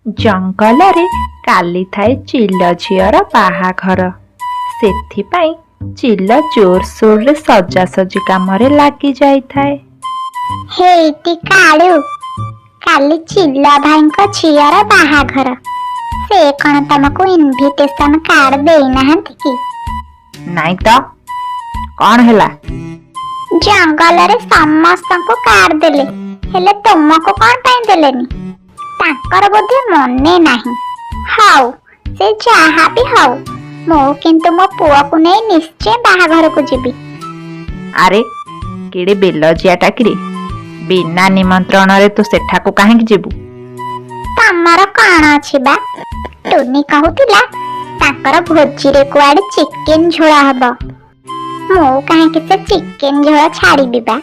ଜଙ୍ଗଲରେ କାଲି ଥାଏ ଚିଲ ଝିଅର ବାହାଘର। ସେଥିପାଇଁ ଚିଲ ଜୋରସୋରରେ ସଜାସଜି କାମରେ ଲାଗି ଯାଇଥାଏ। ହେଇଟି କାଳୁ, କାଲି ଚିଲ ଭାଇଙ୍କ ଝିଅର ବାହାଘର। ସେ କଣ ତମକୁ ଇନଭିଟେସନ କାର୍ଡ ଦେଇନାହାନ୍ତି କି? ନାଇଁ ତ, କଣ ହେଲା? ଜଙ୍ଗଲରେ ସମସ୍ତଙ୍କୁ କାର୍ଡ ଦେଲେ, ହେଲେ ତୁମକୁ କଣ ପାଇଁ ଦେଲେନି? ତାଙ୍କର ବୋଧେ ମନେ ନାହିଁ। ହଉ, ସେ ଯାହା ବି ହଉ, ମୁଁ କିନ୍ତୁ ମୋ ପୁଅକୁ ନେଇ ନିଶ୍ଚୟ ବାହାଘରକୁ ଯିବି। ଆରେ କେଡ଼େ ବେଲଜିଆଟା କିରେ, ବିନା ନିମନ୍ତ୍ରଣରେ ତୁ ସେଠାକୁ କାହିଁକି ଯିବୁ? ତମର କଣ ଅଛି ବା? ଟୁନି କହୁଥିଲା ତାଙ୍କର ଭୋଜିରେ କୁଆଡେ ଚିକେନ ଝୋଳ ହବ। ମୁଁ କାହିଁକି ସେ ଚିକେନ ଝୋଳ ଛାଡ଼ିବି ବା?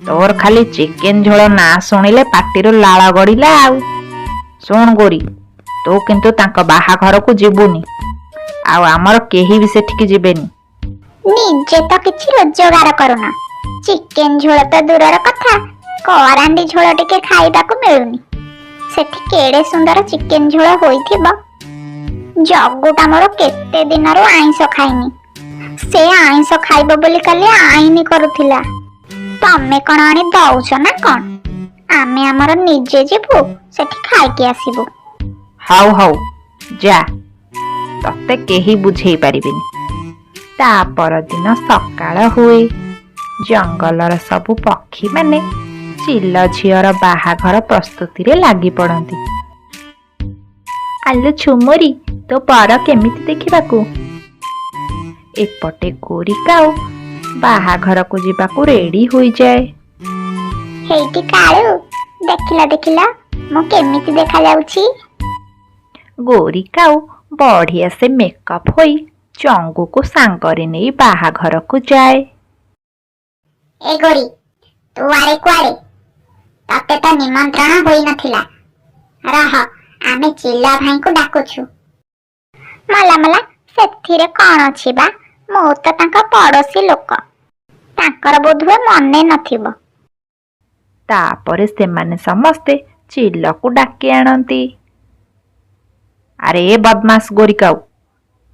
ତୋର ଖାଲି ଚିକେନ ଝୋଳ ନାଁ ଶୁଣିଲେ ପାଟିରୁ ଲାଳ ଗଡ଼ିଲା ଆଉ। ଶୁଣ ଗୋରି, ତୁ କିନ୍ତୁ ତାଙ୍କ ବାହାଘରକୁ ଯିବୁନି, ଆଉ ଆମର କେହି ବି ସେଠିକି ଯିବେନି। ନିଜେ ତ କିଛି ରୋଜଗାର କରୁନ, ଚିକେନ ଝୋଳ ତ ଦୂରର କଥା, କରାଣ୍ଡି ଝୋଳ ଟିକେ ଖାଇବାକୁ ମିଳୁନି। ସେଠି କେଡେ ସୁନ୍ଦର ଚିକେନ ଝୋଳ ହୋଇଥିବ। ଜଗୁଟା ମୋର କେତେ ଦିନରୁ ଆଇଁଷ ଖାଇନି। ସେ ଆଇଁଷ ଖାଇବ ବୋଲି କାଲି ଆଇନି କରୁଥିଲା। ତମେ କଣ ଆଣି ଦଉଛ ନା କଣ? ଆମେ ଆମର ନିଜେ ଯିବୁ, ସେଠି ଖାଇକି ଆସିବୁ। ହଉ ହଉ ଯା, ତତେ କେହି ବୁଝେଇ ପାରିବେନି। ତା ପରଦିନ ସକାଳ ହୁଏ। ଜଙ୍ଗଲର ସବୁ ପକ୍ଷୀମାନେ ଚିଲ ଝିଅର ବାହାଘର ପ୍ରସ୍ତୁତିରେ ଲାଗି ପଡ଼ନ୍ତି। ଆଲୋ ଛୁମୁରି, ତୋ ବର କେମିତି ଦେଖିବାକୁ? ଏପଟେ ଗୋରି କାଉ ବାହାଘରକୁ ଯିବାକୁ ରେଡି ହୋଇଯାଏ। ହେଇଟି କାଳୁ, ଦେଖିଲ ମୁଁ କେମିତି ଦେଖାଯାଉଛି? ଗୋରି କାଉ ବଢ଼ିଆ ସେ ମେକଅପ୍ ହୋଇ ଚଙ୍ଗୁକୁ ସାଙ୍ଗରେ ନେଇ ବାହାଘରକୁ ଯାଏ। ଏ ଗୋରି, ତୁ ଆରେ କୁଆଡେ? ତତେ ତ ନିମନ୍ତ୍ରଣ ହୋଇନଥିଲା। ରହ, ଆମେ ଚିଲ ଭାଇଙ୍କୁ ଡାକୁଛୁ। ମଲା, ସେଥିରେ କଣ ଅଛି ବା? ମୁଁ ତ ତାଙ୍କ ପଡୋଶୀ ଲୋକ, ତାଙ୍କର ବୋଧହୁଏ ମନେ ନଥିବ। ତାପରେ ସେମାନେ ସମସ୍ତେ ଚିଲକୁ ଡାକି ଆଣନ୍ତି। ଆରେ ଏ ବଦମାସ ଗୋରି କାଉ,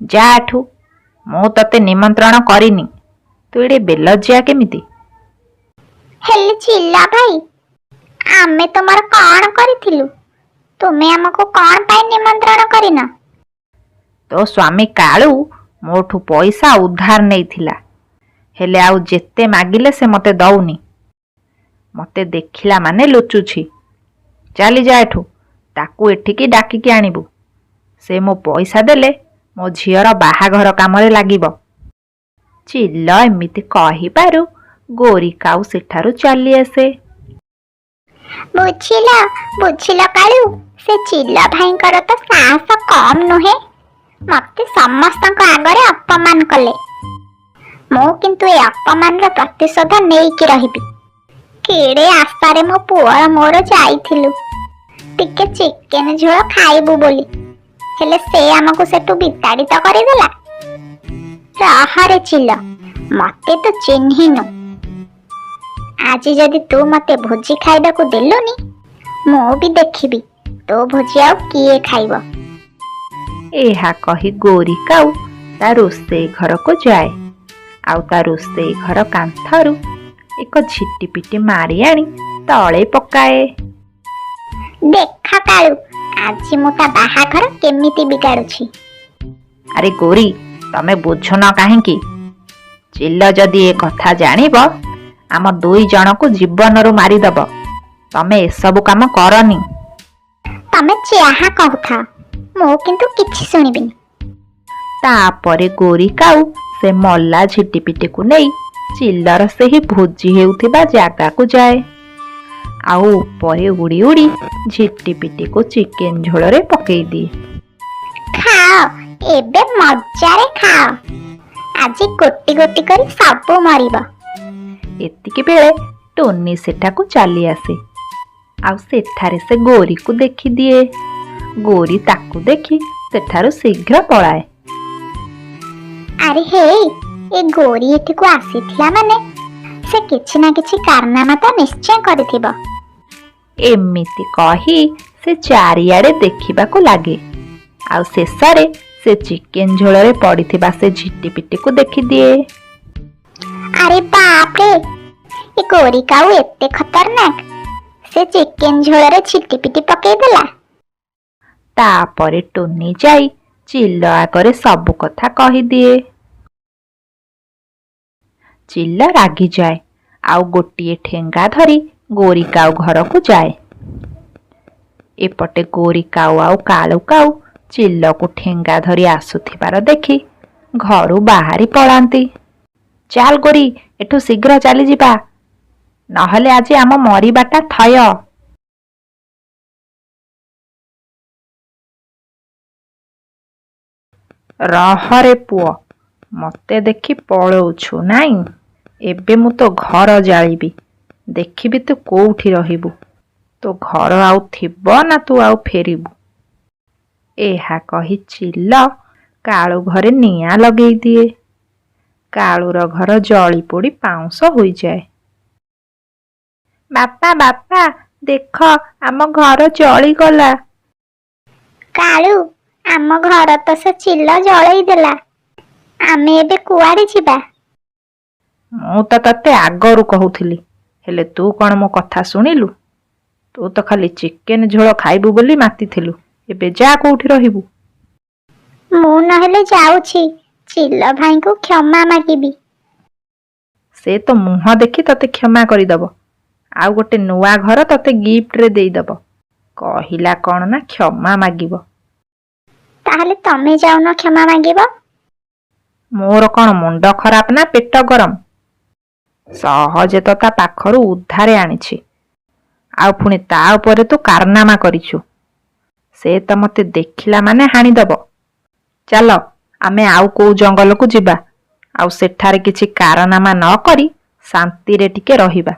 ଯା ଏଠୁ, ମୁଁ ତତେ ନିମନ୍ତ୍ରଣ କରିନି। ତୁ ଏଡ଼େ ବେଲଜିଆ କେମିତି? ହେଲେ ଚିଲ ଭାଇ, ଆମେ ତୁମର କଣ କରିଥିଲୁ? ତୁମେ ଆମକୁ କଣ ପାଇଁ ନିମନ୍ତ୍ରଣ କରିନ? ତୋ ସ୍ୱାମୀ କାଳୁ ମୋଠୁ ପଇସା ଉଧାର ନେଇଥିଲା, ହେଲେ ଆଉ ଯେତେ ମାଗିଲେ ସେ ମୋତେ ଦଉନି। ମୋତେ ଦେଖିଲା ମାନେ ଲୁଚୁଛି। ଚାଲି ଯା ଏଠୁ, ତାକୁ ଏଠିକି ଡାକିକି ଆଣିବୁ। ସେ ମୋ ପଇସା ଦେଲେ ମୋ ଝିଅର ବାହାଘର କାମରେ ଲାଗିବ। ଚିଲ ଏମିତି କହିବାରୁ ଗୋରି କାଉ ସେଠାରୁ ଚାଲି ଆସେ। ବୁଝିଲ କାଳୁ, ସେ ଚିଲ ଭାଇଙ୍କର ତ ସାହସ କମ ନୁହେଁ। ମତେ ସମସ୍ତଙ୍କ ଆଗରେ ଅପମାନ କଲେ। ମୁଁ କିନ୍ତୁ ଏ ଅପମାନର ପ୍ରତିଶୋଧ ନେଇକି ରହିବି। କେଡେ ଆଶାରେ ମୋ ପୁଅର ମୋର ଯାଇଥିଲୁ ଟିକେ ଚିକେନ ଝୋଳ ଖାଇବୁ ବୋଲି, ହେଲେ ସେ ଆମକୁ ସେଠୁ ବିତାଡ଼ିତ କରିଦେଲା। ରହରେ ଚିଲ, ମତେ ତୁ ଚିହ୍ନିନୁ। ଆଜି ଯଦି ତୁ ମତେ ଭୋଜି ଖାଇବାକୁ ଦେଲୁନି, ମୁଁ ବି ଦେଖିବି ତୋ ଭୋଜି ଆଉ କିଏ ଖାଇବ। ଏହା କହି ଗୋରି କାଉ ତା ରୋଷେଇ ଘରକୁ ଯାଏ, ଆଉ ତା ରୋଷେଇ ଘର କାନ୍ଥରୁ ଏକ ଝିଟିପିଟି ମାରି ଆଣି ତଳେ ପକାଏ। ଦେଖ କାଳୁ, ଆଜି ମୁଁ ତା ବାହାଘର କେମିତି ବିଗାଡୁଛି। ଆରେ ଗୋରି, ତମେ ବୁଝୁନ କାହିଁକି? ଚିଲ ଯଦି ଏ କଥା ଜାଣିବ, ଆମ ଦୁଇ ଜଣକୁ ଜୀବନରୁ ମାରିଦବ। ତମେ ଏସବୁ କାମ କରନି। ତମେ ଯାହା କହୁଥାଅ, ମୁଁ କିନ୍ତୁ କିଛି ଶୁଣିବିନି। ତାପରେ ଗୋରି କାଉ ସେ ମଲା ଝିଟିପିଟିକୁ ନେଇ ଚିଲର ସେହି ଭୋଜି ହେଉଥିବା ଜାଗାକୁ ଯାଏ, ଆଉ ଉପରେ ଉଡ଼ି ଉଡ଼ି ଝିଟିପିଟିକୁ ଚିକେନ ଝୋଳରେ ପକେଇ ଦିଏ। ଖାଅ, ଏବେ ମଜାରେ ଖାଅ। ଆଜି ଗୋଟି ଗୋଟି କରି ସବୁ ମରିବ। ଏତିକି ବେଳେ ଟୁନି ସେଠାକୁ ଚାଲି ଆସେ, ଆଉ ସେଠାରେ ସେ ଗୋରିକୁ ଦେଖିଦିଏ। ଗୋରି ତାକୁ ଦେଖି ସେଠାରୁ ଶୀଘ୍ର ପଳାଏ। ଆରେ ହେଇ, ଏ ଗୋରି ଏଠିକୁ ଆସିଥିଲା ମାନେ ସେ କିଛି ନା କିଛି କାରନାମା ତ ନିଶ୍ଚୟ କରିଥିବ। ଏମିତି କହି ସେ ଚାରିଆଡ଼େ ଦେଖିବାକୁ ଲାଗେ। ଆଉ ଶେଷରେ ସେ ଚିକେନ ଝୋଳରେ ପଡ଼ିଥିବା ସେ ଝିଟିପିଟିକୁ ଦେଖିଦିଏ। ଆରେ ବାପରେ, ଏ ଗୋରି କାଉ ଏତେ ଖତରନାକ! ସେ ଚିକେନ ଝୋଳରେ ଛିଟିପିଟି ପକେଇଦେଲା। ତାପରେ ଟୁନି ଯାଇ ଚିଲ ଆଗରେ ସବୁ କଥା କହିଦିଏ। ଚିଲ ରାଗିଯାଏ ଆଉ ଗୋଟିଏ ଠେଙ୍ଗା ଧରି ଗୋରି କାଉ ଘରକୁ ଯାଏ। ଏପଟେ ଗୋରି କାଉ ଆଉ କାଳୁ କାଉ ଚିଲକୁ ଠେଙ୍ଗା ଧରି ଆସୁଥିବାର ଦେଖି ଘରୁ ବାହାରି ପଳାନ୍ତି। ଚାଲ ଗୋରି, ଏଠୁ ଶୀଘ୍ର ଚାଲିଯିବା, ନହେଲେ ଆଜି ଆମ ମରିବାଟା ଥୟ। ରହରେ ପୁଅ, ମତେ ଦେଖି ପଳଉଛୁ ନାଇଁ? ଏବେ ମୁଁ ତୋ ଘର ଜାଳିବି, ଦେଖିବି ତୁ କୋଉଠି ରହିବୁ। ତୋ ଘର ଆଉ ଥିବ ନା ତୁ ଆଉ ଫେରିବୁ? ଏହା କହି ଚିଲ କାଳୁ ଘରେ ନିଆଁ ଲଗେଇ ଦିଏ। କାଳୁର ଘର ଜଳି ପୋଡ଼ି ପାଉଁଶ ହୋଇଯାଏ। ବାପା ବାପା, ଦେଖ ଆମ ଘର ଜଳିଗଲା। କାଳୁ, ଆମ ଘର ତ ସେ ଚିଲ ଜଳେଇ ଦେଲା। ଆମେ ଏବେ କୁଆଡେ ଯିବା? ମୁଁ ତ ତତେ ଆଗରୁ କହୁଥିଲି, ହେଲେ ତୁ କ'ଣ ମୋ କଥା ଶୁଣିଲୁ? ତୁ ତ ଖାଲି ଚିକେନ ଝୋଳ ଖାଇବୁ ବୋଲି ମାତିଥିଲୁ। ଏବେ ଯା କୋଉଠି ରହିବୁ। ମୁଁ ନହେଲେ ଯାଉଛି, ଚିଲ ଭାଇଙ୍କୁ କ୍ଷମା ମାଗିବି। ସେ ତ ମୁହଁ ଦେଖି ତତେ କ୍ଷମା କରିଦବ, ଆଉ ଗୋଟେ ନୂଆ ଘର ତତେ ଗିଫ୍ଟରେ ଦେଇଦବ। କହିଲା କ'ଣ ନା କ୍ଷମା ମାଗିବ। ତାହେଲେ ତମେ ଯାଉନ କ୍ଷମା ମାଗିବ? ମୋର କ'ଣ ମୁଣ୍ଡ ଖରାପ ନା ପେଟ ଗରମ? ସହଜେ ତ ତା ପାଖରୁ ଉଦ୍ଧାରେ ଆଣିଛି, ଆଉ ପୁଣି ତା ଉପରେ ତୁ କାରନାମା କରିଛୁ। ସେ ତ ମତେ ଦେଖିଲା ମାନେ ହାଣିଦବ। ଚାଲ ଆମେ ଆଉ କୋଉ ଜଙ୍ଗଲକୁ ଯିବା, ଆଉ ସେଠାରେ କିଛି କାରନାମା ନ କରି ଶାନ୍ତିରେ ଟିକେ ରହିବା।